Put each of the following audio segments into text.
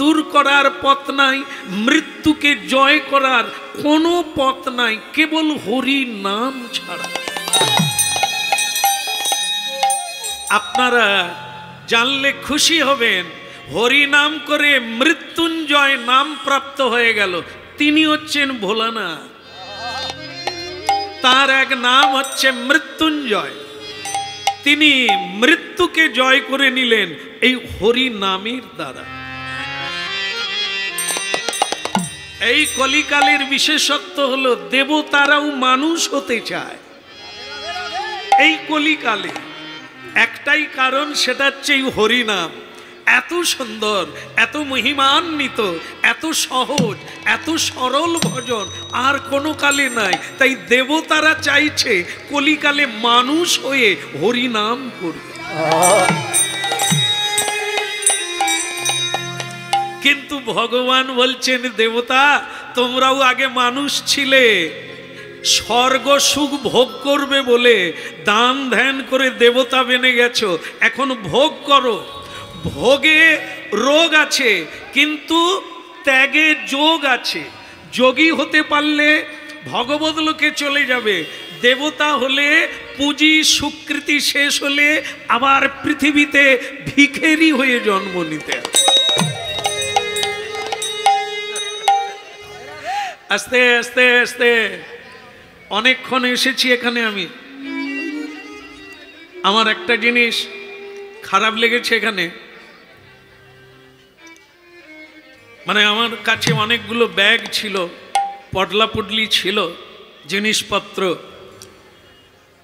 দূর করার পথ নাই, মৃত্যুকে জয় করার কোনো পথ নাই, কেবল হরি নাম ছাড়া। আপনারা জানলে খুশি হবেন, হরি নাম করে মৃত্যুঞ্জয় নাম প্রাপ্ত হয়ে গেল। তিনি হচ্ছেন ভোলানাথ, তার এক নাম হচ্ছে মৃত্যুঞ্জয়। তিনি মৃত্যুকে জয় করে নিলেন এই হরি নামের দ্বারা। এই কলিকালের বিশেষত্ব হলো দেবতারাও মানুষ হতে চায় এই কলিকালে। একটাই কারণ, সেটা হচ্ছে এই হরিনাম। এত সুন্দর, এত মহিমান্বিত, এত সহজ, এত সরল ভজন আর কোনো কালে নাই। তাই দেবতারা চাইছে কলিকালে মানুষ হয়ে হরিনাম করবে। কিন্তু ভগবান বলছেন, দেবতা তোমরাও আগে মানুষ ছিলে, স্বর্গ সুখ ভোগ করবে বলে দান ধ্যান করে দেবতা বেনে গেছো, এখন ভোগ করো। ভোগে রোগ আছে কিন্তু ত্যাগে যোগ আছে। যোগী হতে পারলে ভগবত লোকে চলে যাবে, দেবতা হলে পুঁজি সুকৃতি শেষ হলে আবার পৃথিবীতে ভিখেরি হয়ে জন্ম নিতে। আস্তে আস্তে আস্তে অনেকক্ষণ এসেছি এখানে। আমি আমার একটা জিনিস খারাপ লেগেছে এখানে, মানে আমার কাছে অনেকগুলো ব্যাগ ছিল, পডলা পডলি ছিল, জিনিসপত্র।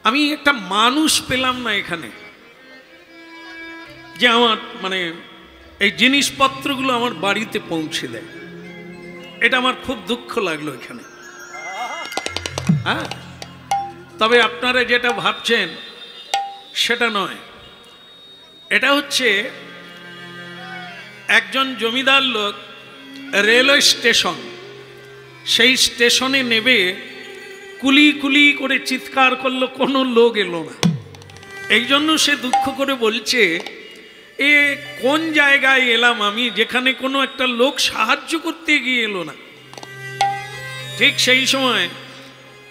আমি একটা মানুষ পেলাম না এখানে যে আমার মানে এই জিনিসপত্রগুলো আমার বাড়িতে পৌঁছে দেয়। এটা আমার খুব দুঃখ লাগলো এখানে। হ্যাঁ, তবে আপনারা যেটা ভাবছেন সেটা নয়। এটা হচ্ছে একজন জমিদার লোক রেলওয়ে স্টেশন, সেই স্টেশনে নেবে কুলি কুলি করে চিৎকার করলো, কোনো লোক এলো না। এই জন্য সে দুঃখ করে বলছে, এ কোন জায়গায় এলাম আমি, যেখানে কোনো একটা লোক সাহায্য করতে গিয়ে এলো না। ঠিক সেই সময়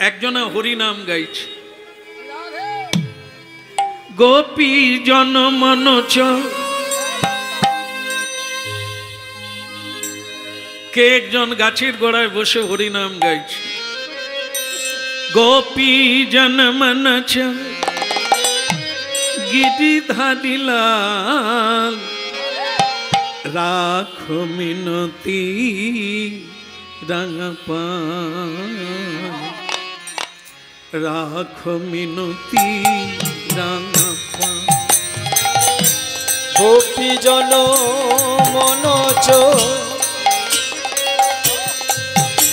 একজনা হরিনাম গাইছে, গোপী জন মনোচ। কে একজন গাছের গোড়ায় বসে হরিনাম গাইছে, গোপী জন মনোচ গিরিধারী লাল, রাখো মিনতি রাঙা পাল, রাখো মিনতি রাঙা পাল। গোপী জন মনোচ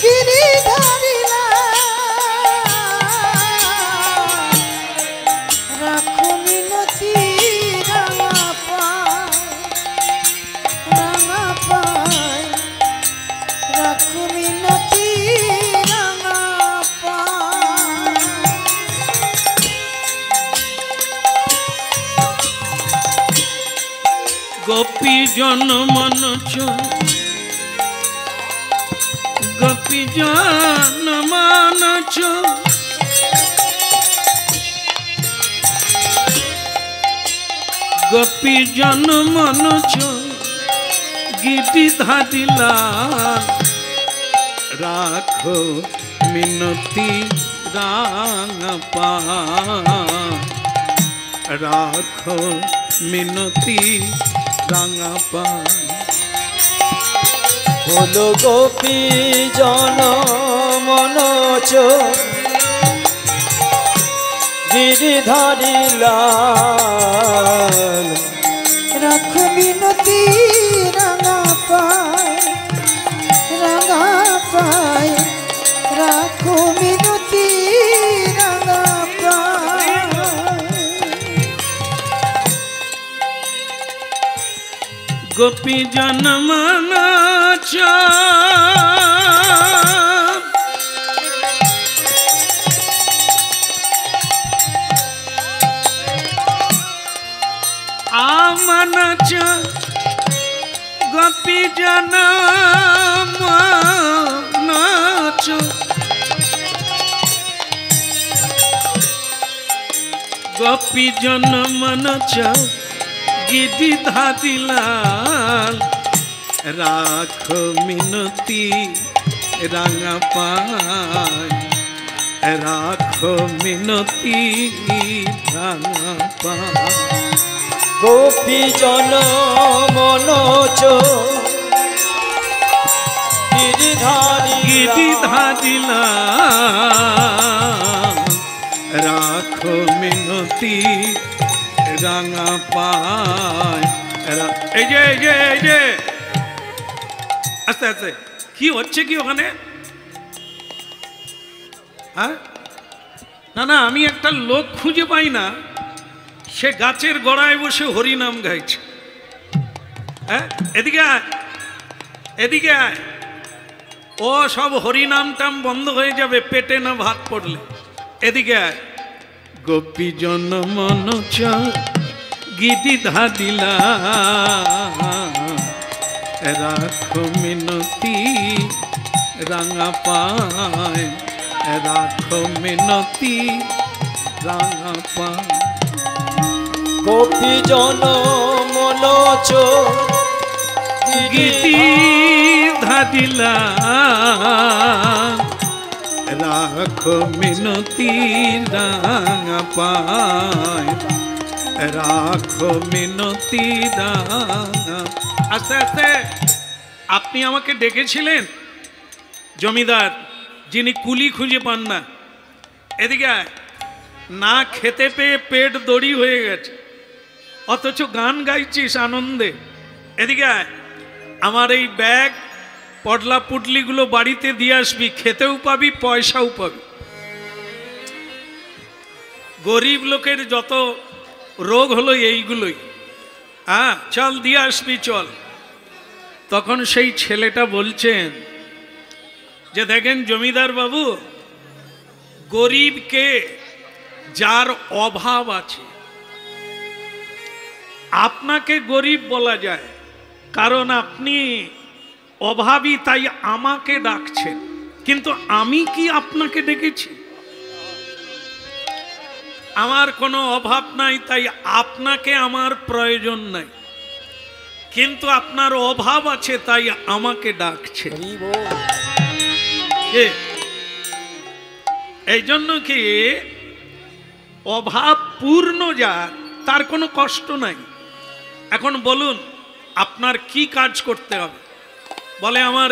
গিরিধারী রাখো মিনতি রাঙা পায়, রাঙা পায়, রাখো মিনতি রাঙা পায়। গোপী জন মনোচ, গোপী জন মনোচ, গোপী জন মনোচ গিরিধারী লাল, রাখো মিনতি রাঙা পাল, রাখো মিনতি রাঙা পাল। হলো গোপী জন মনোচ গিরিধারী লাল, রাখো মিনতি রাঙা পায়, রাঙা পায়, রাখো মিনতি রাঙা পায়। গোপী জন মনোচ আমনোচ, গোপী গোপী জন মনোজ গোপী জন মনোজ গিরিধারী লাল রাখো মিনতি রাঙা পায় রাখো মিনতি রাঙা পায় গোপী জন মনোজ গিরিধারী লাল রাখো মিনতি রাঙা পায়। এই যে এই যে এই যে আস্তে আস্তে কি হচ্ছে কি ওখানে? হ্যাঁ না না, আমি একটা লোক খুঁজে পাই না, সে গাছের গোড়ায় বসে হরিনাম গাইছে। হ্যাঁ এদিকে আয়, এদিকে আয়। ও সব হরিনাম টাম বন্ধ হয়ে যাবে পেটে না ভাত পড়লে। এদিকে আয়। গোপী জন মনোজ গিরিধারী লাল রাখো মিনতি রাঙা পায় রাখো মিনতি রাঙা পায়। গোপী জন মনোজ গিরিধারী লাল রাখো মিনতি রাঙা পায় রাখো মিনতি রাঙা। আস্তে আস্তে। আপনি আমাকে ডেকেছিলেন জমিদার, যিনি কুলি খুঁজে পান না। এদিকে আয়। না খেতে পেয়ে পেট দড়ি হয়ে গেছে, অথচ গান গাইছিস আনন্দে। এদিকে আয়। আমার এই ব্যাগ পটলা পুটলিগুলো বাড়িতে দিয়ে আসবি, খেতেও পাবি পয়সাও পাবি। গরিব লোকের যত রোগ হলো এইগুলোই। হ্যাঁ চল দিয়ে আসবি চল। তখন সেই ছেলেটা বলছেন যে দেখেন জমিদার বাবু, গরিবকে যার অভাব আছে, আপনাকে গরিব বলা যায় কারণ আপনি অভাবী, তাই আমাকে ডাকছেন, কিন্তু আমি কি আপনাকে ডেকেছি? আমার কোনো অভাব নাই, তাই আপনাকে আমার প্রয়োজন নাই, কিন্তু আপনার অভাব আছে তাই আমাকে ডাকছে। এই জন্য কি অভাব পূর্ণ যার, তার কোনো কষ্ট নাই। এখন বলুন আপনার কি কাজ করতে হবে? বলে আমার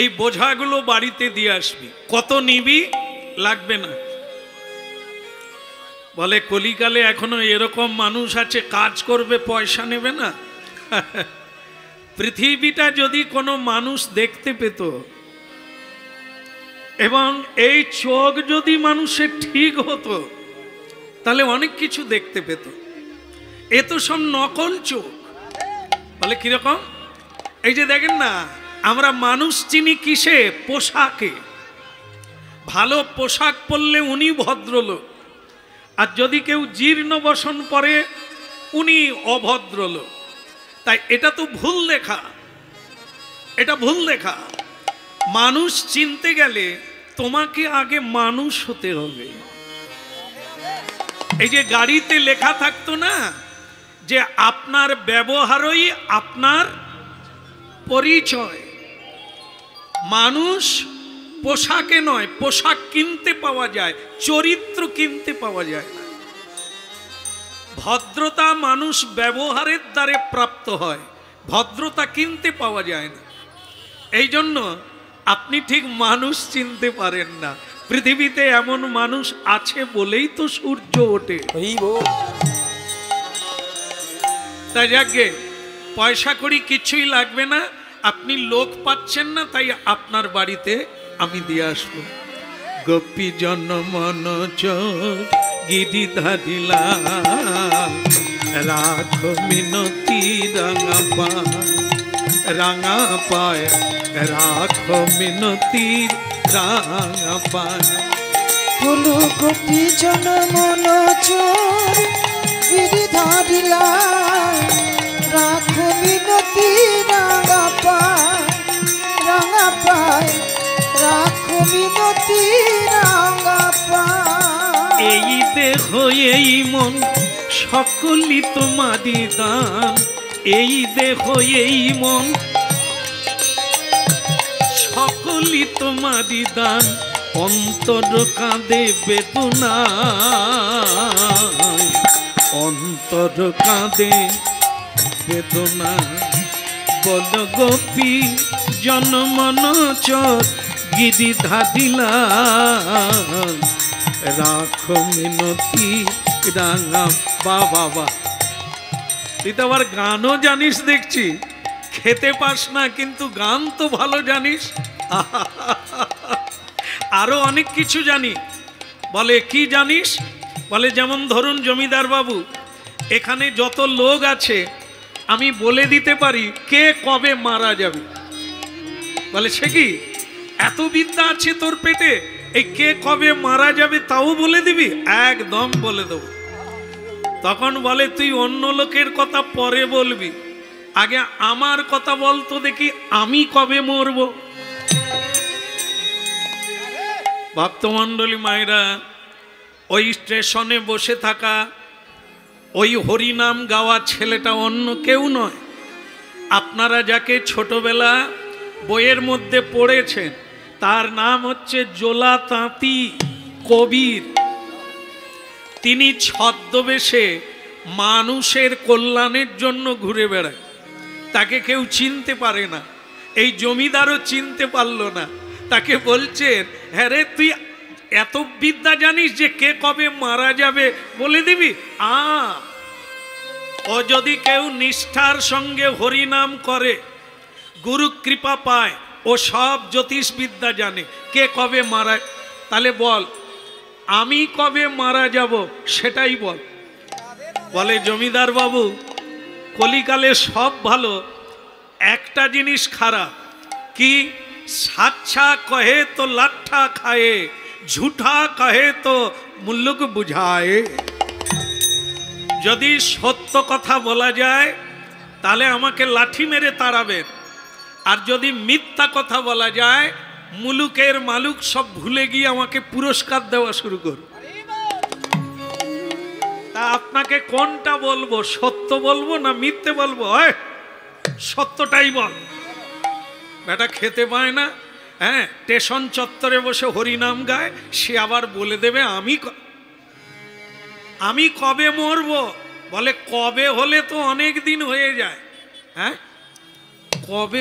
এই বোঝাগুলো বাড়িতে দিয়ে আসবি। কত নিবি? লাগবে না। বলে কলিকালে এখনো এরকম মানুষ আছে কাজ করবে পয়সা নেবে না? পৃথিবীটা যদি কোনো মানুষ দেখতে পেত এবং এই চোখ যদি মানুষের ঠিক হতো, তাহলে অনেক কিছু দেখতে পেত। এ তো সব নকল চোখ। বলে কিরকম? এই যে দেখেন না, আমরা মানুষ চিনি কিসে? পোশাকে। ভালো পোশাক পরলে উনি ভদ্রলোক, আর যদি কেউ জীর্ণ বসন পরে উনি অভদ্রলোক। তাই এটা তো ভুল লেখা, এটা ভুল লেখা। মানুষ চিনতে গেলে তোমাকে আগে মানুষ হতে হবে। এই যে গাড়িতে লেখা থাকতো না যে আপনার ব্যবহারই আপনার পরিচয়। মানুষ পোশাকে নয়, পোশাক কিনতে পাওয়া যায়, চরিত্র কিনতে পাওয়া যায় না। ভদ্রতা মানুষ ব্যবহারের দ্বারে প্রাপ্ত হয়, ভদ্রতা কিনতে পাওয়া যায় না। এই জন্য আপনি ঠিক মানুষ চিনতে পারেন না। পৃথিবীতে এমন মানুষ আছে বলেই তো সূর্য ওঠে। তাই যাকে পয়সা করি কিছুই লাগবে না, আপনি লোক পাচ্ছেন না, তাই আপনার বাড়িতে আমি দিয়ে আসবো। গোপী জন মনোজ গিরিধারী লাল রাখো মিনতি রাঙা পায় রাঙা পায় রাখো মিনতি রাঙা পায়। হলো গোপী জন মনোজ গিরিধারী লাল রাখো মিনতি রাঙা মিনতি রাঙা পায়। এই দেহ এই মন সকলই তোমারই দান, এই দেহ এই মন সকলই তোমারই দান, অন্তর কাঁদে বেদনা, অন্তর কাঁদে বেদনা। বল গোপী জনমন চর গিরি ধাদিলা, রাখো মিনতি রাঙা। বাবা তুই তো আবার গানও জানিস দেখছি, খেতে পাস না কিন্তু গান তো ভালো জানিস। আরো অনেক কিছু জানি। বলে কি জানিস? বলে যেমন ধরুন জমিদার বাবু, এখানে যত লোক আছে আমি বলে দিতে পারি কে কবে মারা যাবে। বলে সে কি, এত বিদ্যা আছে তোর পেটে, এই কে কবে মারা যাবে তাও বলে দিবি? একদম বলে দেবো। তখন বলে তুই অন্য লোকের কথা পরে বলবি, আগে আমার কথা বলতো দেখি আমি কবে মরব। ভক্তমণ্ডলী মায়েরা, ওই স্টেশনে বসে থাকা ওই হরিনাম গাওয়া ছেলেটা অন্য কেউ নয়। আপনারা যাকে ছোটবেলা বইয়ের মধ্যে পড়েছেন তার নাম হচ্ছে জোলা তাঁতি কবির। তিনি ছদ্মবেশে মানুষের কল্যাণের জন্য ঘুরে বেড়ায়, তাকে কেউ চিনতে পারে না। এই জমিদারও চিনতে পারল না। তাকে বলছেন, হ্যাঁ রে তুই এত বিদ্যা জানিস যে কে কবে মারা যাবে বলে দিবি? ও যদি কেউ নিষ্ঠার সঙ্গে হরিনাম করে, গুরু কৃপা পায়, ও সব জ্যোতিষ বিদ্যা জানে, কে কবে মারা। তাহলে বল আমি কবে মারা যাব সেটাই বল। বলে জমিদার বাবু, কলিকালে সব ভালো, একটা জিনিস খারাপ। কি? সাচ্ছা কহে তো লাঠা খায়ে, ঝুঠা কহে তো মুল্লুক বুঝায়। যদি সত্য কথা বলা যায় তাহলে আমাকে লাঠি মেরে তাড়াবেন, আর যদি মিথ্যা কথা বলা যায় মুলুকের মালুক সব ভুলে গিয়ে আমাকে পুরস্কার দেওয়া শুরু করবে। তা আপনাকে কোনটা বলবো, সত্য বলবো না মিথ্যে বলবো? সত্যটাই বল। বেটা খেতে পায় না, হ্যাঁ, স্টেশন চত্বরে বসে হরিনাম গায়, সে আবার বলে দেবে আমি কবে মরবো। বলে কবে হলে তো অনেক দিন হয়ে যায়। হ্যাঁ, কবে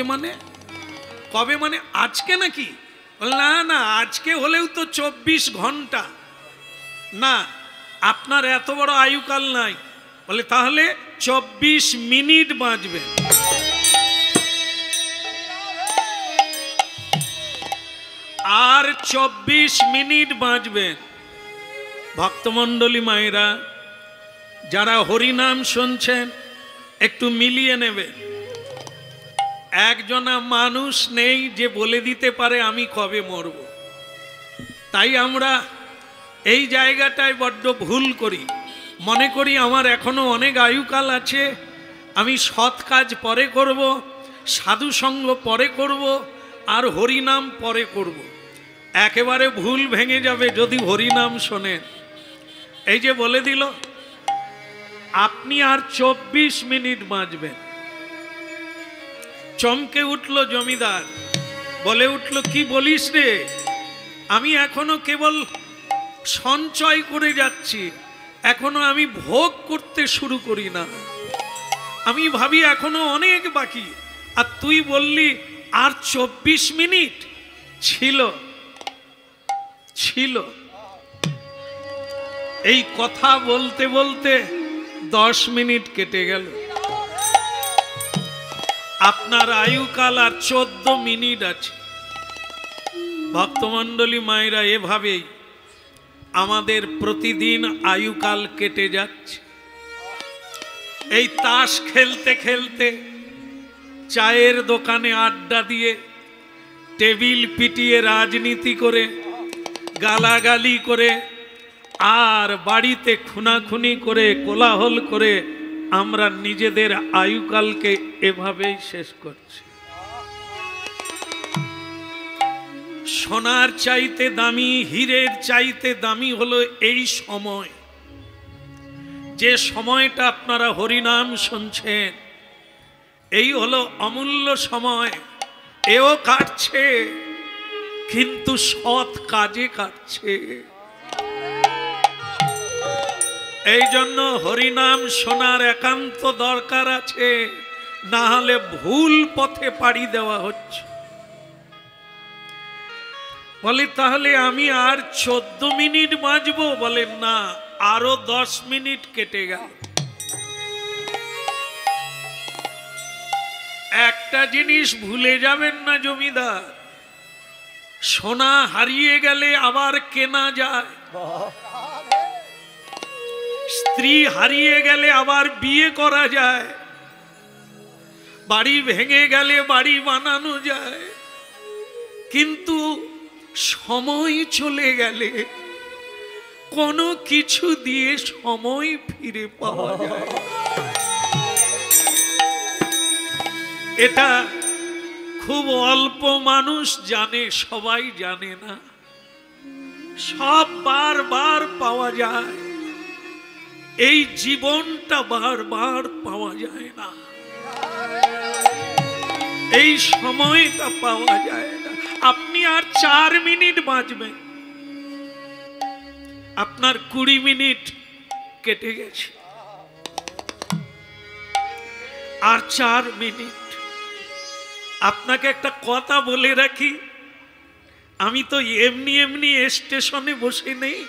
মানে আজকে নাকি? না না, আজকে হলেও তো 24 ঘন্টা না, আপনার এত বড় আয়ুকাল নাই। বলে তাহলে 24 মিনিট বাঁচবে। আর 24 মিনিট বাঁচবেন। ভক্তমণ্ডলী মায়েরা, যারা হরিনাম শুনছেন একটু মিলিয়ে নেবে। একজনা মানুষ নেই যে বলে দিতে পারে আমি কবে মরব। তাই আমরা এই জায়গাটায় বড্ড ভুল করি, মনে করি আমার এখনো অনেক আয়ুকাল আছে, আমি সৎ কাজ পরে করব, সাধু সঙ্গ পরে করব, আর হরিনাম পরে করব। একেবারে ভুল ভেঙে যাবে যদি হরিনাম শোনেন। এই যে বলে দিল আপনি আর 24 মিনিট বাঁচবেন। চমকে উঠল জমিদার, বলে উঠল কি বলিস রে, আমি এখনো কেবল সঞ্চয় করে যাচ্ছি, এখনো আমি ভোগ করতে শুরু করি না, আমি ভাবি এখনো অনেক বাকি, আর তুই বললি আর 24 মিনিট। ছিল এই কথা বলতে বলতে 10 মিনিট কেটে গেল। আপনার আয়ুকাল আর 14 মিনিট আছে। ভক্তমণ্ডলী মায়েরা, এভাবেই আমাদের প্রতিদিন আয়ুকাল কেটে যাচ্ছে। এই তাস খেলতে খেলতে, চায়ের দোকানে আড্ডা দিয়ে, টেবিল পিটিয়ে রাজনীতি করে, গালাগালি করে, আর বাড়িতে খুনাখুনি করে, কোলাহল করে আমরা নিজেদের আয়ুকালকে এভাবেই শেষ করছি। সোনার চাইতে দামি, হীরের চাইতে দামি হলো এই সময়। যে সময়টা আপনারা হরিনাম শুনছেন, এই হলো অমূল্য সময়। এও কাটছে, কিন্তু সৎ কাজে কাটছে। এই জন্য হরিনাম শোনার একান্ত দরকার আছে, না হলে ভুল পথে পাড়ি দেওয়া হচ্ছে। বলে তাহলে আমি আর 14 মিনিট বাঁচবো? বলেন না, আরো 10 মিনিট কেটে গেল। একটা জিনিস ভুলে যাবেন না জমিদার, সোনা হারিয়ে গেলে আবার কেনা যায়, স্ত্রী হারিয়ে গেলে আবার বিয়ে করা যায়, বাড়ি ভেঙে গেলে বাড়ি বানানো যায়, কিন্তু সময় চলে গেলে কোনো কিছু দিয়ে সময় ফিরে পাওয়া যায়। এটা খুব অল্প মানুষ জানে, সবাই জানে না। সব বারবার পাওয়া যায়, এই জীবনটা বারবার পাওয়া যায় না, এই সময়টা পাওয়া যায় না। আপনি আর 4 মিনিট বাঁচবেন, আপনার 20 মিনিট কেটে গেছে, আর 4 মিনিট। আপনাকে একটা কথা বলে রাখি, আমি তো এমনি এমনি স্টেশনে বসে নেই,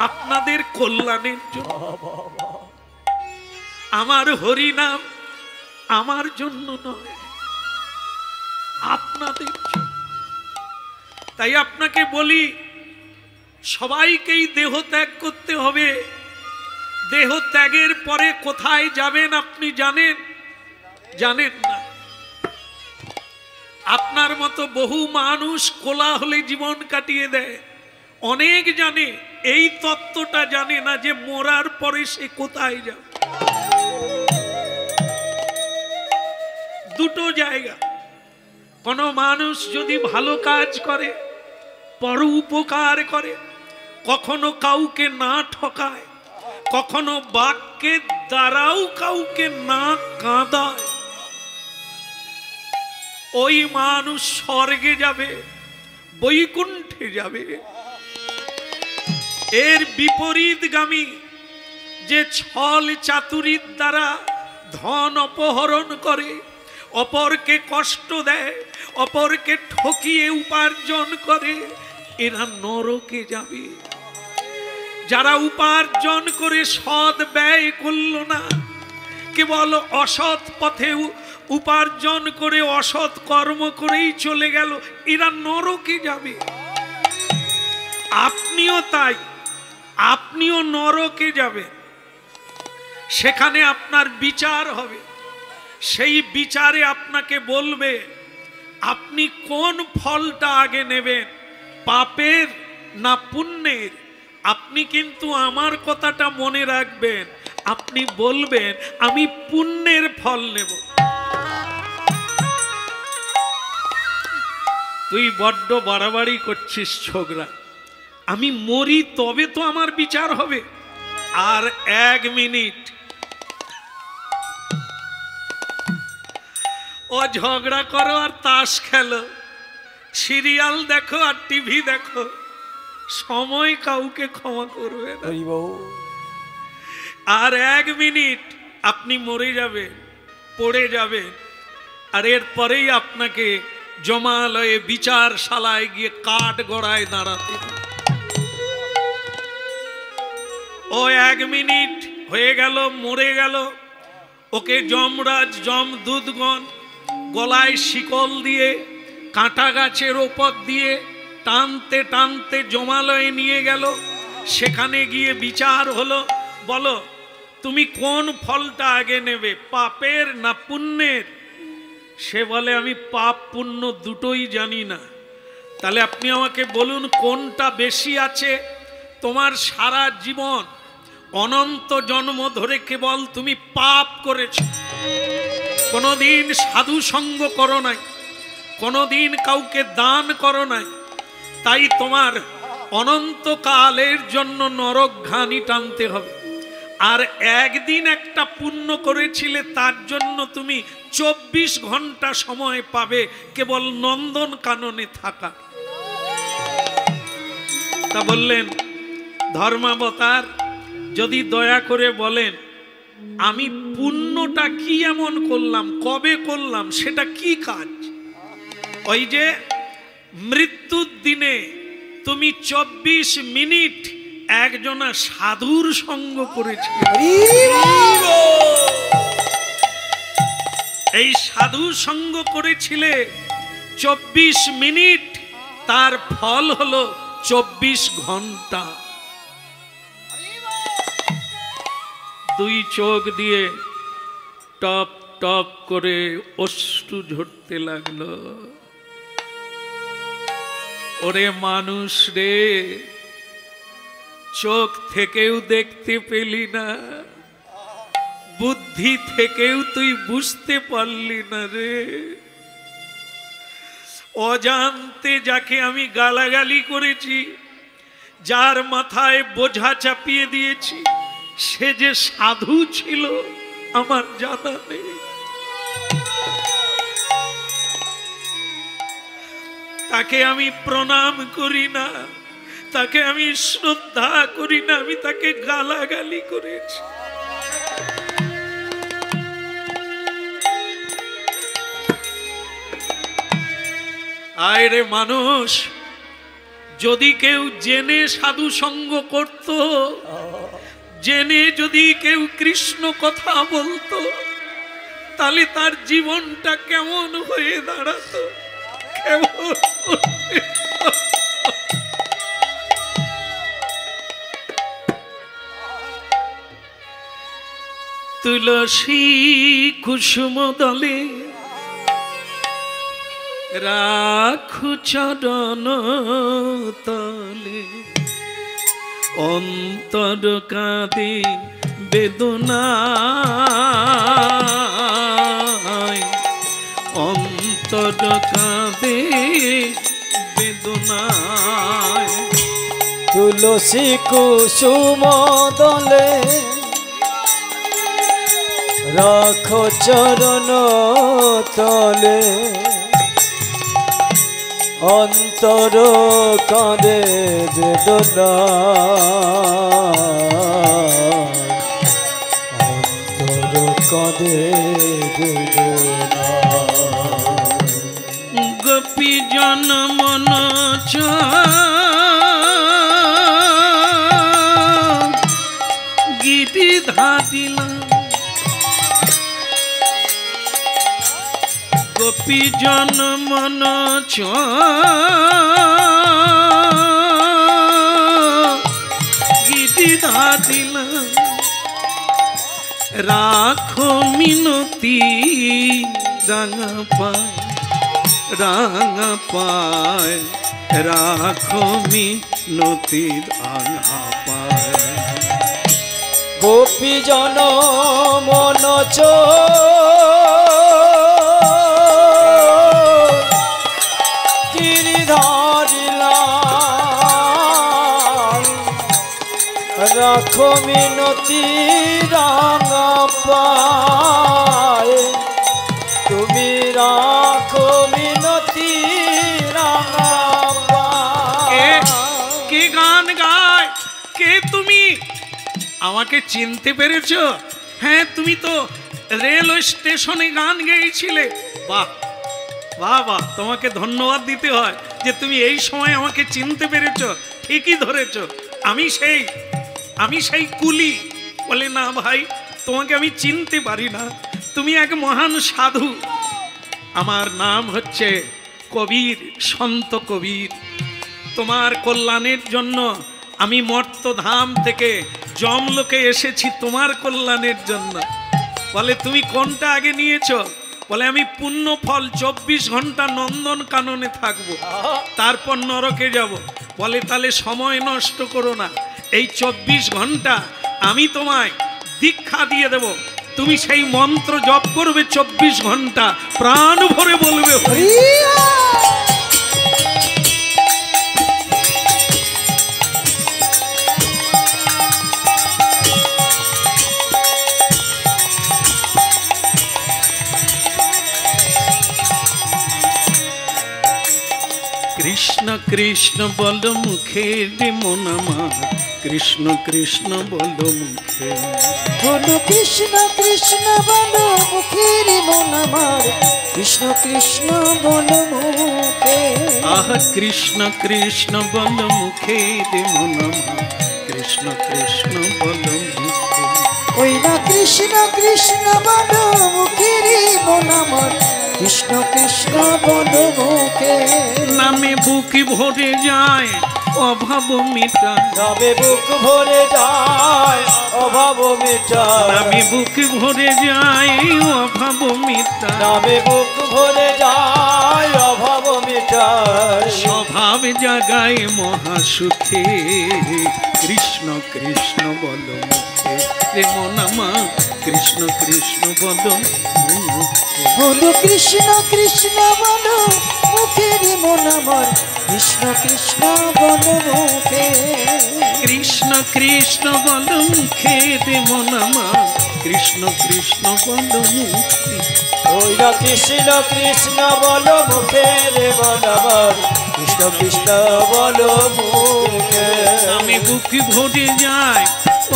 আপনাদের কল্যাণের জন্য। আমার হরিনাম আমার জন্য নয়, আপনাদের জন্য। তাই আপনাকে বলি, সবাইকেই দেহ ত্যাগ করতে হবে। দেহ ত্যাগের পরে কোথায় যাবেন আপনি জানেন? জানেন না। আপনার মতো বহু মানুষ কোলাহলে জীবন কাটিয়ে দেয়, অনেক জানে, এই তত্ত্বটা জানে না যে মরার পরে সে কোথায় যাবে। দুটো জায়গা, কোন মানুষ যদি ভালো কাজ করে, পর উপকার করে, কখনো কাউকে না ঠকায়, কখনো বাক্যের দ্বারাও কাউকে না কাঁদায়, ওই মানুষ স্বর্গে যাবে, বৈকুণ্ঠে যাবে। এর বিপরীতগামী যে ছল চাতুরীর দ্বারা ধন অপহরণ করে, অপরকে কষ্ট দেয়, অপরকে ঠকিয়ে উপার্জন করে, এরা নরকে যাবে। যারা উপার্জন করে সৎ ব্যয় করল না, কেবল অসৎ পথে উপার্জন করে অসৎ কর্ম করেই চলে গেল, এরা নরকে যাবে। আপনিও তাই, আপনিও নরকে যাবেন। সেখানে আপনার বিচার হবে, সেই বিচারে আপনাকে বলবে আপনি কোন ফলটা আগে নেবেন, পাপের না পুণ্যের। আপনি কিন্তু আমার কথাটা মনে রাখবেন, আপনি বলবেন আমি পুণ্যের ফল নেব। তুই বড্ড বাড়াবাড়ি করছিস ছোকরা, আমি মরি তবে তো আমার বিচার হবে। আর 1 মিনিট। ও ঝগড়া করো আর তাস খেলো, সিরিয়াল দেখো আর টিভি দেখো, সময় কাউকে ক্ষমা করবে না। আর 1 মিনিট আপনি মরে যাবেন, পড়ে যাবেন, আর এরপরেই আপনাকে জমালয়ে বিচারশালায় গিয়ে কাঠ গড়ায় দাঁড়াতে। ও 1 মিনিট হয়ে গেল, মরে গেল, ওকে যমরাজ যমদূতগণ গলায় শিকল দিয়ে কাঁটা গাছের ওপর দিয়ে টানতে টানতে জমালয়ে নিয়ে গেল। সেখানে গিয়ে বিচার হলো, বলো তুমি কোন ফলটা আগে নেবে, পাপের না পুণ্যের? সে বলে আমি পাপ পুণ্য দুটোই জানি না। তাহলে আপনি আমাকে বলুন কোনটা বেশি আছে? তোমার সারা জীবন অনন্ত জন্ম ধরে কেবল তুমি পাপ করেছ, কোনোদিন সাধু সঙ্গ করো নাই, কোনোদিন কাউকে দান করো নাই, তাই তোমার অনন্তকালের জন্য নরক ঘানি টানতে হবে। আর একদিন একটা পুণ্য করেছিলে, তার জন্য তুমি 24 ঘন্টা সময় পাবে কেবল নন্দন কাননে থাকা। তা বললেন ধর্মাবতার, যদি দয়া করে বলেন আমি পুণ্যটা কি এমন করলাম, কবে করলাম, সেটা কি কাজ? ওই যে মৃত্যুর দিনে তুমি 24 মিনিট একজনা সাধুর সঙ্গ করেছিলে। এই সাধু সঙ্গ করেছিলে 24 মিনিট, তার ফল হলো 24 ঘন্টা। দুই চোখ দিয়ে টপ টপ করে অশ্রু ঝরতে লাগলো। ওরে মানুষ রে, চোখ থেকেও দেখতে পেলি না, বুদ্ধি থেকেও তুই বুঝতে পারলি না রে। অজান্তে যাকে আমি গালাগালি করেছি, যার মাথায় বোঝা চাপিয়ে দিয়েছি, সে যে সাধু ছিল আমার জানা নেই। তাকে আমি প্রণাম করি না, তাকে আমি শ্রদ্ধা করি না, আমি তাকে গালাগালি করেছি। আয় রে মানুষ, যদি কেউ জেনে সাধু সঙ্গ করত, জেনে যদি কেউ কৃষ্ণ কথা বলতো, তাহলে তার জীবনটা কেমন হয়ে দাঁড়াতো, কেমন। তুলসী কুসুম দলে রাখু চরণ তলে, অন্তর কাঁদে বেদনায়, অন্তর কাঁদে বেদনায়। তুলসী কুসুম দলে রাখো চরণ তলে, অন্তর কাঁদে বেদনায়, অন্তর কাঁদে বেদনায়। গোপী জন মন গীতি ধাদিলা, গোপী জন মন গীতি ধাদিলা, রাখো মিনতি রাঙা পায়, রাঙা পায়, রাখো মিনতি রাঙা পায়। গোপী জন মন গিরিধারিলা, রাখো মিনতি রাঙা পায়, তুমি রাখো মিনতি রাঙা পায়। কে গান গায়? কে তুমি? আমাকে চিনতে পেরেছো? হ্যাঁ, তুমি তো রেলওয়ে স্টেশনে গান গেয়েছিলে। বাহ বাহ বাহ, তোমাকে ধন্যবাদ দিতে হয় যে তুমি এই সময় আমাকে চিনতে পেরেছো। ঠিকই ধরেছো, আমি সেই কুলি। বলে না ভাই, তোমাকে আমি চিনতে পারি না, তুমি এক মহান সাধু। আমার নাম হচ্ছে কবির, সন্ত কবির। তোমার কল্যাণের জন্য আমি মর্তধাম থেকে জমলোকে এসেছি তোমার কল্যাণের জন্য। বলে তুমি কোনটা আগে নিয়েছো? বলে আমি পুণ্য ফল 24 ঘন্টা নন্দন কাননে থাকবো, তারপর নরকে যাব। বলে তাহলে সময় নষ্ট করো না, এই 24 ঘন্টা আমি তোমায় দীক্ষা দিয়ে দেব। তুমি সেই মন্ত্র জপ করবে 24 ঘন্টা, প্রাণ ভরে বলবে হরি। কৃষ্ণ কৃষ্ণ বল মুখে রে মন আমার, কৃষ্ণ কৃষ্ণ বল মুখে। বলো কৃষ্ণ কৃষ্ণ বলো মুখে রে মন আমার, কৃষ্ণ কৃষ্ণ বলো মুখে। আহ কৃষ্ণ কৃষ্ণ বল মুখে রে মন আমার, কৃষ্ণ কৃষ্ণ বল মুখে। ওই না কৃষ্ণ কৃষ্ণ বলো মুখে রে মন আমার, কৃষ্ণ কৃষ্ণ বলো মুখে। নামে বুক ভরে যায় অভাব মিটায়, নামে বুক ভরে যায় অভাব মিটায়। নামে বুক ভরে যায় অভাব মিটায়, নামে বুক ভরে যায় অভাব মিটায়। স্বভাব জাগায় মহাসুখে, কৃষ্ণ কৃষ্ণ বল মুখে রে মন আমার, কৃষ্ণ কৃষ্ণ বল মুখে। বলো কৃষ্ণ কৃষ্ণ বলো মুখে রে মন আমার, কৃষ্ণ কৃষ্ণ বলো মুখে। কৃষ্ণ কৃষ্ণ বল মুখে রে মন আমার, কৃষ্ণ কৃষ্ণ বল মুখে। ওই না কৃষ্ণ কৃষ্ণ বলো মুখে রে মন আমার, কৃষ্ণ কৃষ্ণ বলো মুখে। নামে বুক ভরে যায়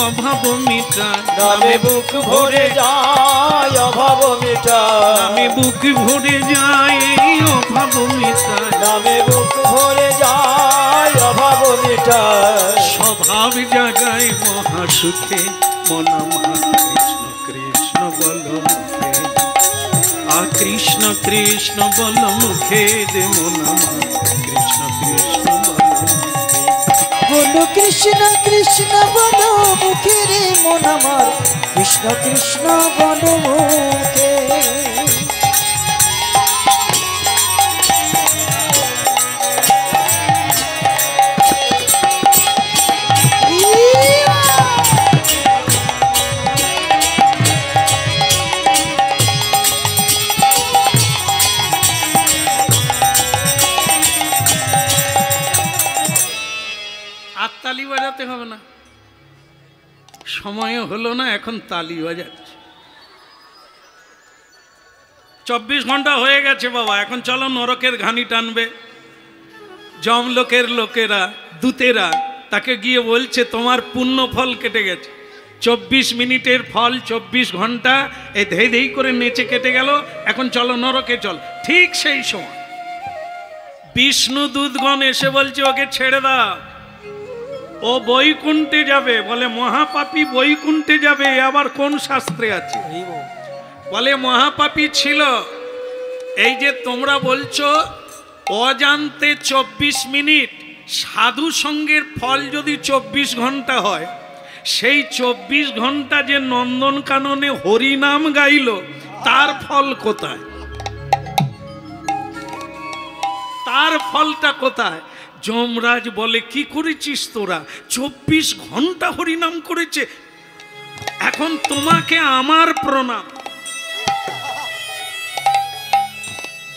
অভাব মিটায়, নামে বুক ভরে যায় অভাব মিটায়। নামে বুক ভরে যায় অভাব মিটায়, নামে বুক ভরে যায় অভাব মিটায়। স্বভাব জাগায় মহাসুখে মন আমার, কৃষ্ণ কৃষ্ণ বল মুখে। আ কৃষ্ণ কৃষ্ণ বল মুখে রে মন আমার, কৃষ্ণ কৃষ্ণ বল মুখে। বলো কৃষ্ণ কৃষ্ণ বলো মুখে রে মন আমার, কৃষ্ণ কৃষ্ণ বলো মুখে। আর তালি বাজাতে হবে না, সময় হলো না, এখন তালি বাজাচ্ছে। 24 ঘন্টা হয়ে গেছে বাবা, এখন চলো নরকের ঘানি টানবে। জমলোকের লোকেরা দূতেরা তাকে গিয়ে বলছে তোমার পুণ্য ফল কেটে গেছে। 24 মিনিটের ফল 24 ঘন্টা এই ধেই ধেই করে নেচে কেটে গেল, এখন চলো নরকে চল। ঠিক সেই সময় বিষ্ণু দূতগণ এসে বলছে ওকে ছেড়ে দাও, ও বৈকুণ্ঠে যাবে। বলে মহাপাপী বৈকুণ্ঠে যাবে, আবার কোন শাস্ত্রে আছে? বলে মহাপাপী ছিল। এই যে তোমরা বলছো অজান্তে 24 মিনিট, সাধু সঙ্গের ফল যদি 24 ঘন্টা হয়, সেই 24 ঘন্টা যে নন্দনকাননে হরিনাম গাইল তার ফল কোথায়? তার ফলটা কোথায়? যমরাজ বলে কি করেছিস তোরা? 24 ঘন্টা হরিনাম করেছে। এখন তোমাকে আমার প্রণাম।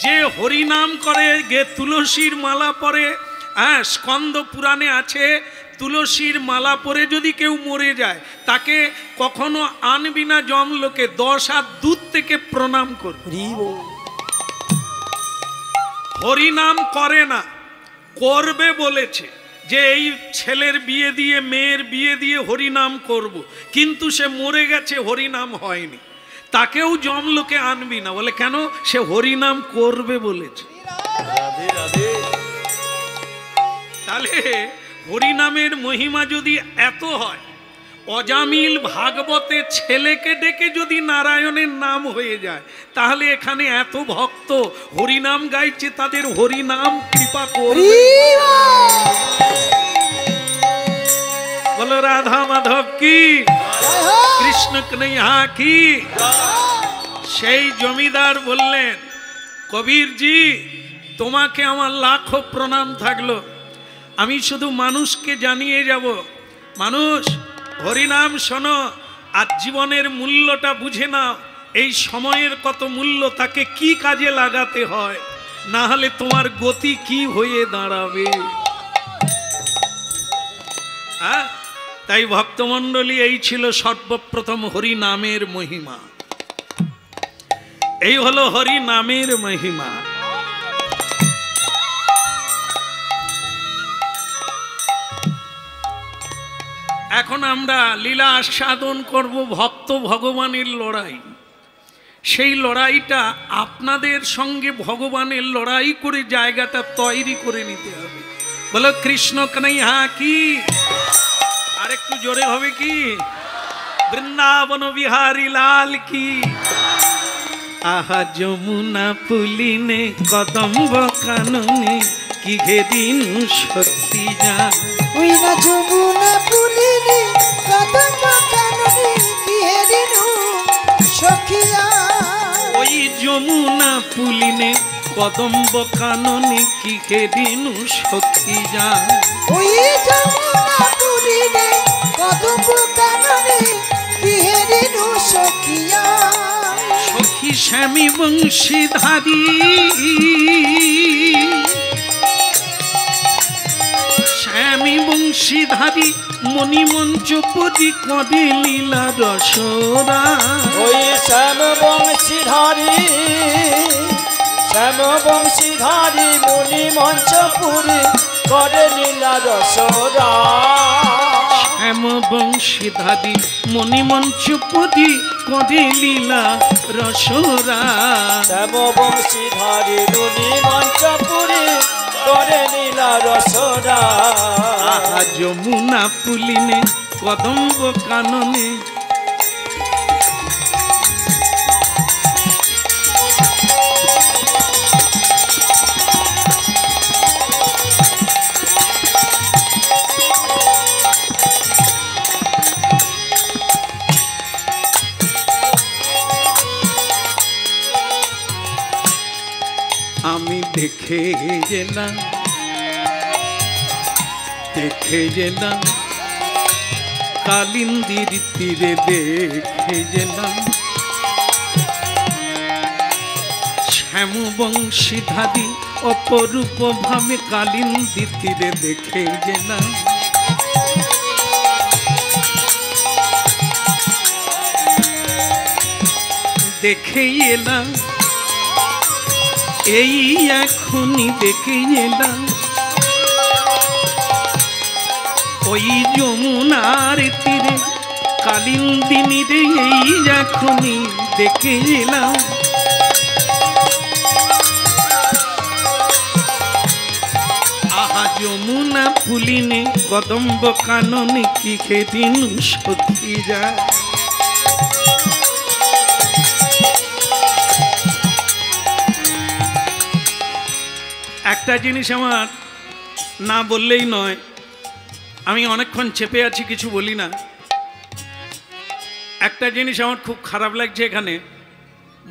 যে হরিনাম করে গে তুলসীর মালা পরে, হ্যাঁ স্কন্দ পুরাণে আছে, তুলসীর মালা পরে যদি কেউ মরে যায় তাকে কখনো আনবি না জমলোকে, 10 হাত দূর থেকে প্রণাম করবি। হরিনাম করে না, করবে বলেছে যে এই ছেলের বিয়ে দিয়ে মেয়ের বিয়ে দিয়ে হরিনাম করব, কিন্তু সে মরে গেছে, হরিনাম হয়নি, তাকেও জমলোকে আনবি না। বলে কেন? সে হরিনাম করবে বলেছে। তাহলে হরিনামের মহিমা যদি এত হয়, অজামিল ভাগবতে ছেলেকে ডেকে যদি নারায়ণের নাম হয়ে যায়, তাহলে এখানে এত ভক্ত হরিনাম গাইছে, তাদের হরিনাম কৃপা করবে। বলো রাধা মাধব কি, কৃষ্ণ কন্হৈয়া কি। সেই জমিদার বললেন কবিরজি তোমাকে আমার লাখো প্রণাম থাকলো, আমি শুধু মানুষকে জানিয়ে যাব, মানুষ হরিনাম শোনো আর জীবনের মূল্যটা বুঝে নাও, এই সময়ের কত মূল্য, তাকে কি কাজে লাগাতে হয়, না হলে তোমার গতি কি হয়ে দাঁড়াবে। তাই ভক্তমণ্ডলী, এই ছিল সর্বপ্রথম হরি নামের মহিমা। এই হলো হরি নামের মহিমা। এখন আমরা লীলা আস্বাদন করব ভক্ত ভগবানের লড়াই। সেই লড়াইটা আপনাদের সঙ্গে ভগবানের লড়াই করে জায়গাটা তৈরি করে নিতে হবে। বলো কৃষ্ণ কানাইয়া কি, আর একটু জোরে হবে কি, বৃন্দাবন বিহারী লাল কি। আহা যমুনা পুলিনে কদম্ব কাননে কি ঘেরিনু সত্যি যা। ওই না যমুনা পুলিনে কদম্ব কাননে কি ঘেরিনু সখিয়া। ওই যমুনা পুলিনে কদম্ব কাননে কি ঘেরিনু সত্যি যা। ওই যমুনা পুলিনে কদম্ব কাননে কি ঘেরিনু সখিয়া। সখী শ্যামী বংশীধারী, শ্যামী বংশীধারী মণিমঞ্চপতি করে লীলা রসরা। ওই শ্যাম বংশীধারী, শ্যাম বংশীধারী মুনি মঞ্চপুরী করে লীলা রসরা। শ্যাম বংশীধারী মণিমঞ্চপতি করে লীলা রসরা। শ্যাম বংশীধারী মুনি মঞ্চপুরী করে লীলা রসরা। আহা যমুনা পুলিনে কদম্ব কাননে। আমি দেখে গেলাম, দেখে গেলাম কালিন্দির তীরে, দেখে গেলাম শ্যাম বংশীধারী অপরূপ ভাবে কালিন্দির তীরে, দেখে গেলাম দেখেই এলাম, এই এখনই দেখে এলাম ওই যমুনার তীরে কালিন্দিনী রে, এই এখনই দেখে এলাম। আহা যমুনা পুলিনে কদম্ব কাননে কি খেদিনু সত্যি যায়। একটা জিনিস আমার না বললেই নয়, আমি অনেকক্ষণ চেপে আছি কিছু বলি না। একটা জিনিস আমার খুব খারাপ লাগছে এখানে,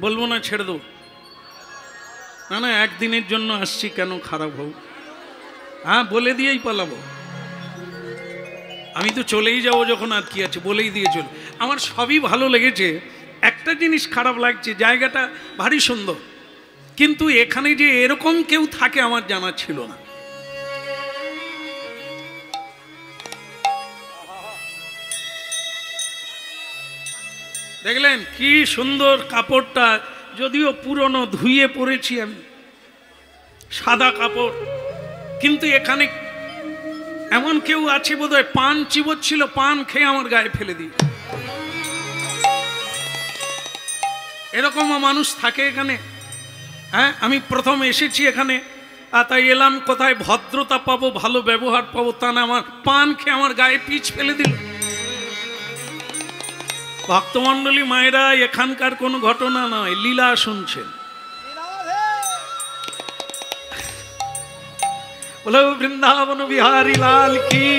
বলবো না ছেড়ে দেবো, না না একদিনের জন্য আসছি, কেন খারাপ হব, হ্যাঁ বলে দিয়েই পালাবো। আমি তো চলেই যাবো যখন, আর কি আছে, বলেই দিয়ে চলে। আমার সবই ভালো লেগেছে, একটা জিনিস খারাপ লাগছে, জায়গাটা ভারী সুন্দর, কিন্তু এখানে যে এরকম কেউ থাকে আমার জানা ছিল না। দেখলেন কি সুন্দর কাপড়টা, যদিও পুরনো ধুয়ে পড়েছি আমি, সাদা কাপড়, কিন্তু এখানে এমন কেউ আছে বোধহয় পান চিবোচ্ছিল, পান খেয়ে আমার গায়ে ফেলে দিয়ে। এরকমও মানুষ থাকে এখানে। হ্যাঁ আমি প্রথম এসেছি এখানে, আর তাই এলাম কোথায় ভদ্রতা পাবো, ভালো ব্যবহার পাবো, তা না আমার পান খেয়ে আমার গায়ে পিচ ফেলে দিল। ভক্তমণ্ডলী মায়েরা, এখানকার কোনো ঘটনা নয়, লীলা শুনছেন। বলো বৃন্দাবন বিহারী লাল কি।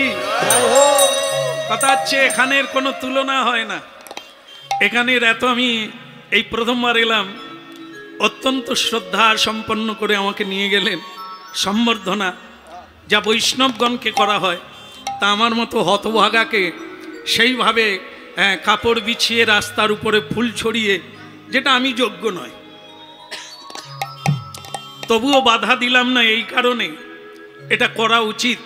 কথা হচ্ছে এখানের কোনো তুলনা হয় না। এখানের এত, আমি এই প্রথমবার এলাম, অত্যন্ত শ্রদ্ধা সম্পন্ন করে আমাকে নিয়ে গেলেন। সম্বর্ধনা যা বৈষ্ণবগণকে করা হয়, তা আমার মতো হতভাগাকে সেইভাবে কাপড় বিছিয়ে রাস্তার উপরে ফুল ছড়িয়ে, যেটা আমি যোগ্য নয়, তবুও বাধা দিলাম না এই কারণে, এটা করা উচিত।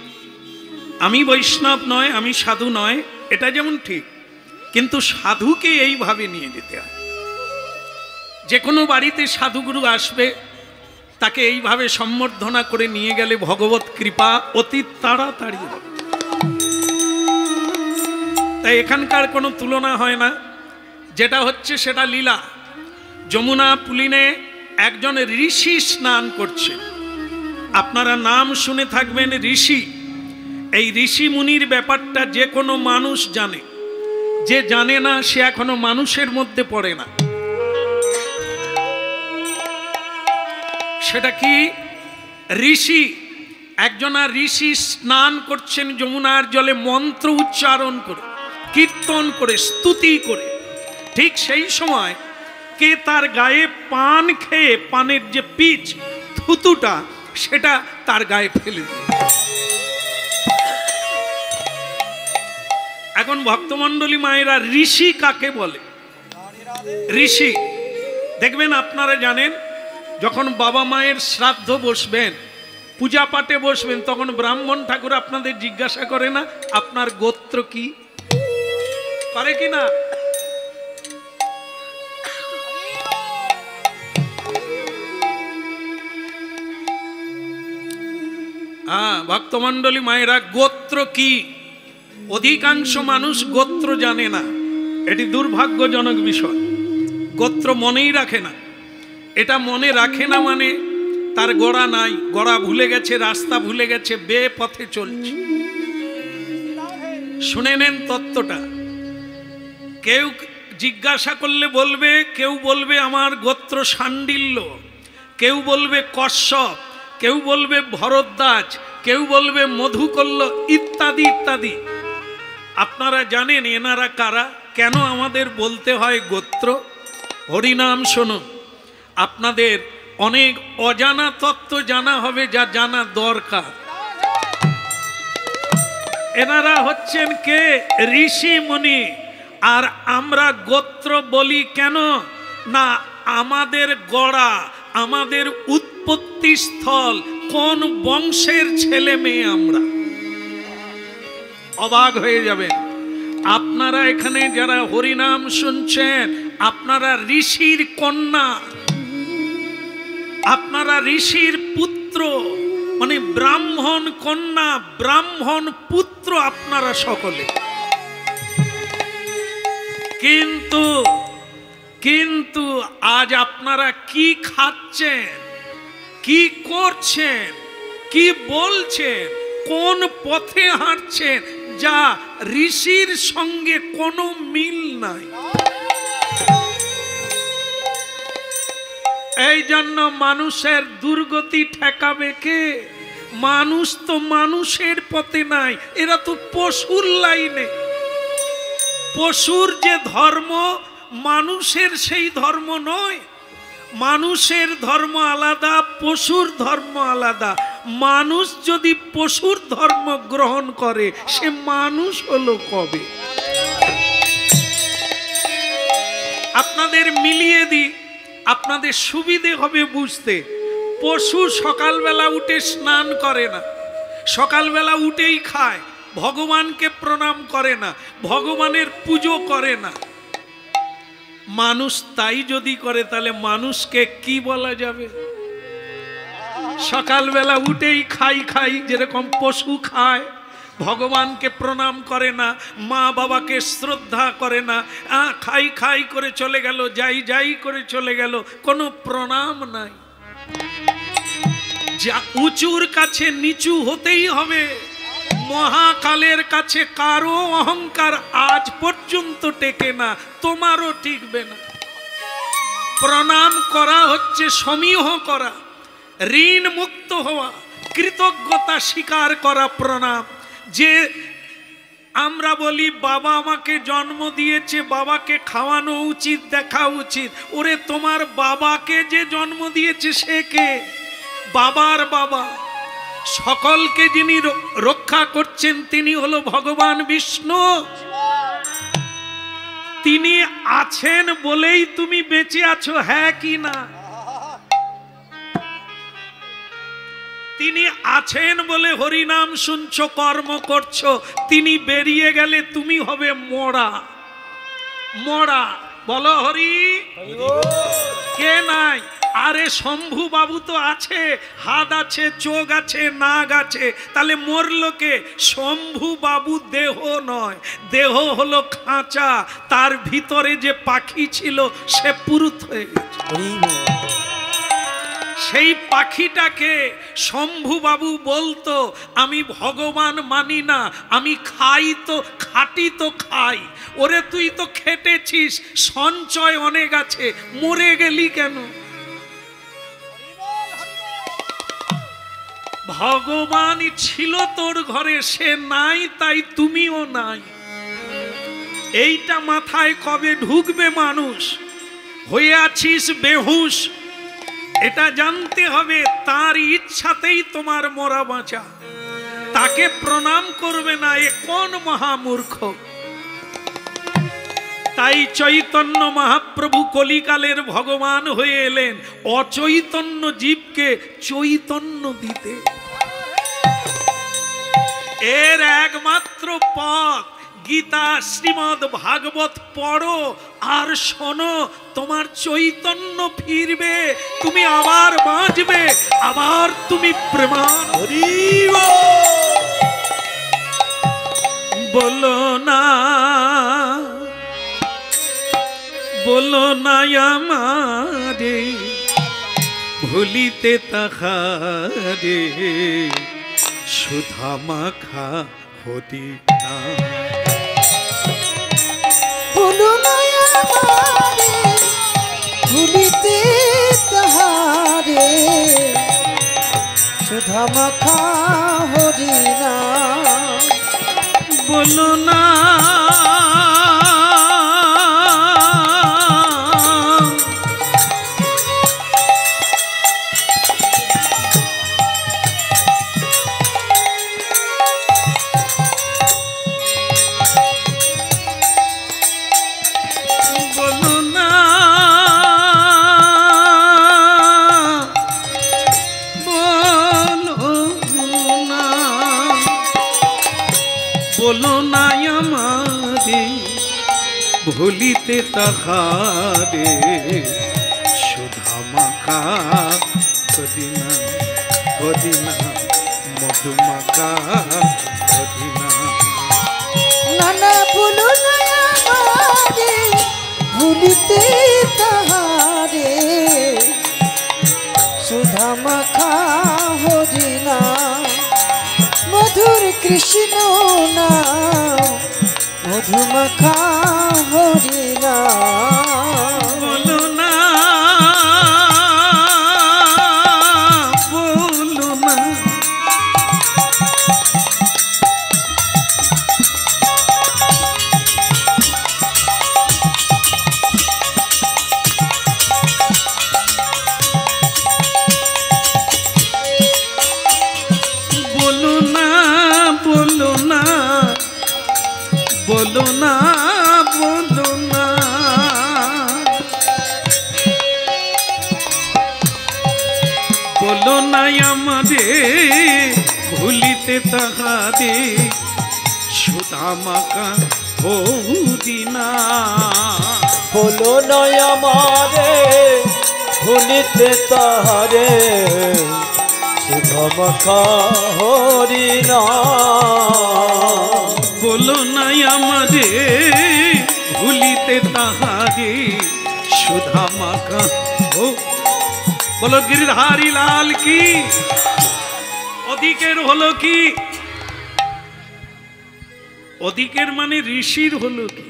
আমি বৈষ্ণব নয়, আমি সাধু নয়, এটা যেমন ঠিক, কিন্তু সাধুকে এইভাবে নিয়ে যেতে হয়। যে কোনো বাড়িতে সাধুগুরু আসবে, তাকে এইভাবে সম্বর্ধনা করে নিয়ে গেলে ভগবত কৃপা অতি তাড়াতাড়ি হবে। তাই এখানকার কোনো তুলনা হয় না, যেটা হচ্ছে সেটা লীলা। যমুনা পুলিনে একজন ঋষি স্নান করছে, আপনারা নাম শুনে থাকবেন ঋষি। এই ঋষি মুনির ব্যাপারটা যে কোনো মানুষ জানে, যে জানে না সে এখনো মানুষের মধ্যে পড়ে না। সেটা কি? ঋষি, একজনা ঋষি স্নান করছেন যমুনার জলে মন্ত্র উচ্চারণ করে, কীর্তন করে, স্তুতি করে। ঠিক সেই সময় কে তার গায়ে পান খেয়ে পানের যে পিচ থুতুটা সেটা তার গায়ে ফেলে দিল। এখন ভক্তমণ্ডলী মায়েরা, ঋষি কাকে বলে? ঋষি দেখবেন, আপনারা জানেন যখন বাবা মায়ের শ্রাদ্ধ বসবেন, পূজা পাঠে বসবেন, তখন ব্রাহ্মণ ঠাকুর আপনাদের জিজ্ঞাসা করে না আপনার গোত্র কি? করে কি না? হ্যাঁ, ভক্তমণ্ডলী মায়েরা, গোত্র কি? অধিকাংশ মানুষ গোত্র জানে না। এটি দুর্ভাগ্যজনক বিষয়। গোত্র মনেই রাখে না। এটা মনে রাখে না মানে তার গড়া নাই, গড়া ভুলে গেছে, রাস্তা ভুলে গেছে, বেপথে চলছে। শুনে নেন তত্ত্বটা। কেউ জিজ্ঞাসা করলে বলবে, কেউ বলবে আমার গোত্র শাণ্ডিল্য, কেউ বলবে কশ্যপ, কেউ বলবে ভরদ্বাজ, কেউ বলবে মধুকল্য, ইত্যাদি ইত্যাদি। আপনারা জানেন এনারা কারা? কেন আমাদের বলতে হয় গোত্র? হরিনাম শুনুন, আপনাদের অনেক অজানা তত্ত্ব জানা হবে, যা জানা দরকার। এনারা হচ্ছেন কে? ঋষি মুনি। আর আমরা গোত্র বলি কেন? না, আমাদের গড়া, আমাদের উৎপত্তি স্থল, কোন বংশের ছেলে মেয়ে আমরা। অবাক হয়ে যাবেন আপনারা এখানে যারা হরিনাম শুনছেন, আপনারা ঋষির কন্যা, আপনারা ঋষির পুত্র, মানে ব্রাহ্মণ কন্যা, ব্রাহ্মণ পুত্র আপনারা সকলে। কিন্তু কিন্তু আজ আপনারা কি খাচ্ছেন, কি করছেন, কি বলছেন, কোন পথে হাঁটছেন, যা ঋষির সঙ্গে কোনো মিল নাই। এই জন্য মানুষের দুর্গতি ঠেকাবে কে? মানুষ তো মানুষের পথে নাই, এরা তো পশুর লাইনে। পশুর যে ধর্ম, মানুষের সেই ধর্ম নয়। মানুষের ধর্ম আলাদা, পশুর ধর্ম আলাদা। মানুষ যদি পশুর ধর্ম গ্রহণ করে, সে মানুষ হলো কবে? আপনাদের মিলিয়ে দিই, আপনাদের সুবিধে হবে বুঝতে। পশু সকালবেলা উঠে স্নান করে না, সকালবেলা উঠেই খায়, ভগবানকে প্রণাম করে না, ভগবানের পুজো করে না। মানুষ তাই যদি করে, তাহলে মানুষকে কি বলা যাবে? সকালবেলা উঠেই খাই খাই, যেরকম পশু খায়, ভগবানকে প্রণাম করে না, মা বাবাকে শ্রদ্ধা করে না, খাই খাই করে চলে গেল, যাই যাই করে চলে গেল, কোনো প্রণাম নাই। যা উঁচুর কাছে নিচু হতেই হবে। মহাকালের কাছে কারো অহংকার আজ পর্যন্ত টেকে না, তোমারও টিকবে না। প্রণাম করা হচ্ছে সমীহ করা, ঋণ মুক্ত হওয়া, কৃতজ্ঞতা স্বীকার করা প্রণাম। যে আমরা বলি বাবা আমাকে জন্ম দিয়েছে, বাবাকে খাওয়ানো উচিত, দেখা উচিত। ওরে তোমার বাবাকে যে জন্ম দিয়েছে সে কে? বাবার বাবা। সকলকে যিনি রক্ষা করছেন তিনি হলো ভগবান বিষ্ণু। তিনি আছেন বলেই তুমি বেঁচে আছো, হ্যাঁ কি না? তিনি আছেন বলে হরিনাম শুনছো, কর্ম করছো। তিনি বেরিয়ে গেলে তুমি হবে মরা। মরা বলো হরি। কে নাই? আরে শম্ভু বাবু তো আছে, হাত আছে, চোখ আছে, নাক আছে, তাহলে মরলোকে? শম্ভু বাবু দেহ নয়, দেহ হলো খাঁচা, তার ভিতরে যে পাখি ছিল সে পুরুত হয়ে গেছে। সেই পাখিটাকে শম্ভু বাবু বলতো আমি ভগবান মানি না, আমি খাই তো খাটি তো খাই। ওরে তুই তো খেটেছিস, সঞ্চয় অনেক আছে, মরে গেলি কেন? ভগবানই ছিল তোর ঘরে, সে নাই তাই তুমিও নাই। এইটা মাথায় কবে ঢুকবে মানুষ? হয়ে আছিস বেহুশ, এটা জানতে হবে তার ইচ্ছাতেই তোমার মরা বাঁচা। তাকে প্রণাম করবে না, এ কোন মহামূর্খ? তাই চৈতন্য মহাপ্রভু কলিকালের ভগবান হয়ে এলেন অচৈতন্য জীবকে চৈতন্য দিতে। এর একমাত্র পথ গীতা, শ্রীমদ ভাগবত পড়ো আর শোনো, তোমার চৈতন্য ফিরবে, তুমি আবার বাঁচবে, আবার তুমি প্রেমান। বলো না, বলো না আমারে ভুলিতে তাহারে, সুধা মাখা হরি না। বলো না আমারে ভুলিতে তাহারে, সুধা মাখা হরি না। বলো না, ভুলিতে তাহারে, সুধা মাখা হরিনা হরিনা, মধুমাখা হরিনা। নানা বলো না আমারে ভুলিতে তাহারে, সুধা মাখা হরিনা। মধুর কৃষ্ণ নাম মধুমাখা হরিনা। বলো না, বলো না, বলো না, বলো না, বলো না, বলো না, বলো না আমারে ভুলিতে তাহারে, সুধা মাখা হরিনা। বলো নয় আমারে ভুলিতে তাহারে, সুধা মাখা হরিনা। বলো না আমারে ভুলিতে তাহারে, সুধা মাখা হো। বলো গিরিধারী লাল কি। অধিকের হলো কি? অধিকের মানে ঋষির হলো কি?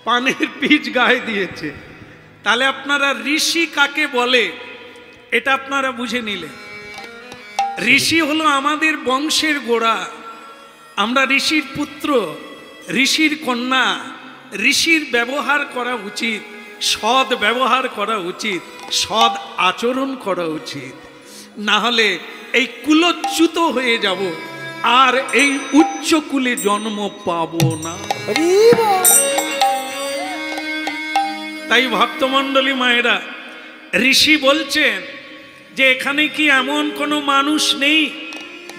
পানের পিচ গায়ে দিয়েছে। তাহলে আপনারা ঋষি কাকে বলে এটা আপনারা বুঝে নিলেন। ঋষি হলো আমাদের বংশের গোড়া, আমরা ঋষির পুত্র, ঋষির কন্যা। ঋষির ব্যবহার করা উচিত, সৎ ব্যবহার করা উচিত, সৎ আচরণ করা উচিত, না হলে এই কুলচ্যুত হয়ে যাব আর এই উচ্চ কুলে জন্ম পাবো না। তাই ভক্তমণ্ডলী মায়েরা, ঋষি বলছেন যে এখানে কি এমন কোনো মানুষ নেই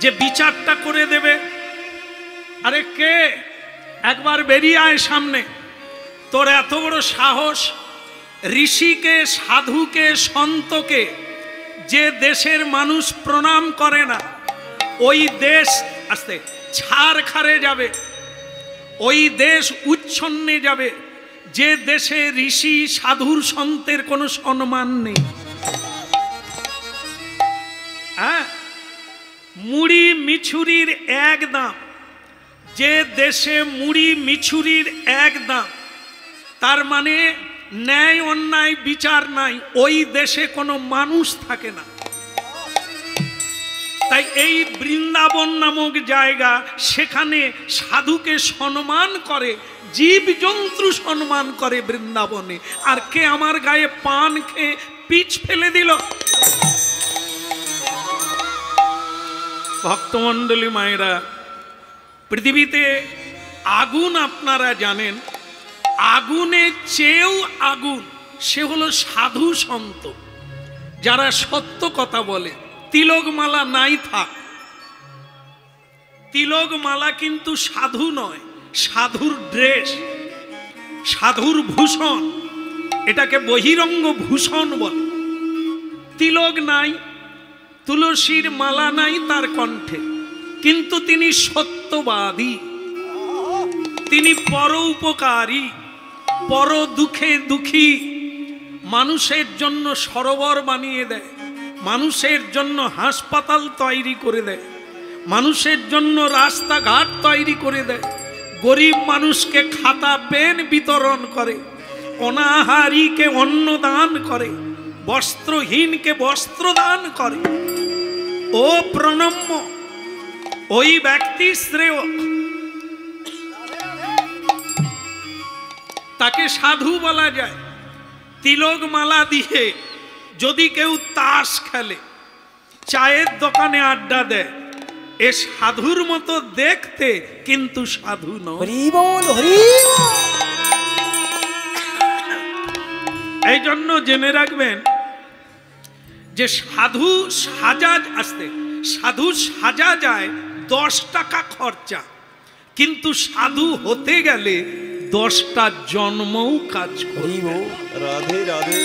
যে বিচারটা করে দেবে? আরে কে? একবার বেরিয়ে আয় সামনে। তোর এত বড় সাহস, ঋষিকে, সাধুকে, সন্তকে যে দেশের মানুষ প্রণাম করে না, ওই দেশ আস্তে ছাড়খারে যাবে, ওই দেশ উচ্ছন্নে যাবে যে দেশে ঋষি সাধুর সন্তের কোনো সম্মান নেই। হ্যাঁ, মুড়ি মিছুরির এক দাম, যে দেশে মুড়ি মিছুরির এক দাম, তার মানে ন্যায় অন্যায় বিচার নাই, ওই দেশে কোনো মানুষ থাকে না। তাই এই বৃন্দাবন নামক জায়গা, সেখানে সাধুকে সম্মান করে, জীবজন্তু সম্মান করে বৃন্দাবনে। আর কে আমার গায়ে পান খেয়ে পিচ ফেলে দিল? ভক্তমণ্ডলী মায়েরা, পৃথিবীতে আগুন আপনারা জানেন, আগুনের চেয়েও আগুন সে হলো সাধু সন্ত, যারা সত্য কথা বলে। তিলকমালা নাই থাক, তিলকমালা কিন্তু সাধু নয়, সাধুর ড্রেস, সাধুর ভূষণ, এটাকে বহিরঙ্গ ভূষণ বলে। তিলক নাই, তুলসীর মালা নাই তার কণ্ঠে, কিন্তু তিনি সত্যবাদী, তিনি পর উপকারী, পর দুঃখে দুঃখী, মানুষের জন্য সরোবর বানিয়ে দেয়, মানুষের জন্য হাসপাতাল তৈরি করে দেয়, মানুষের জন্য রাস্তাঘাট তৈরি করে দেয়, গরিব মানুষকে খাতা পেন বিতরণ করে, অনাহারীকে অন্ন দান করে, বস্ত্রহীনকে বস্ত্র দান করে। ও প্রণম্য, ওই ব্যক্তি শ্রেয়, তাকে সাধু বলা যায়। তিলক মালা দিয়ে যদি কেউ তাস খেলে, চায়ের দোকানে আড্ডা দেয়, এ সাধুর মতো দেখতে, কিন্তু সাধু নয়। হরি বল, হরি বল। এই জন্য জেনে রাখবেন যে সাধু সাজা আসতে, সাধু সাজা যায় 10 টাকা খরচা, কিন্তু সাধু হতে গেলে 10টা জন্মও কাজ করবে। রাধে রাধে।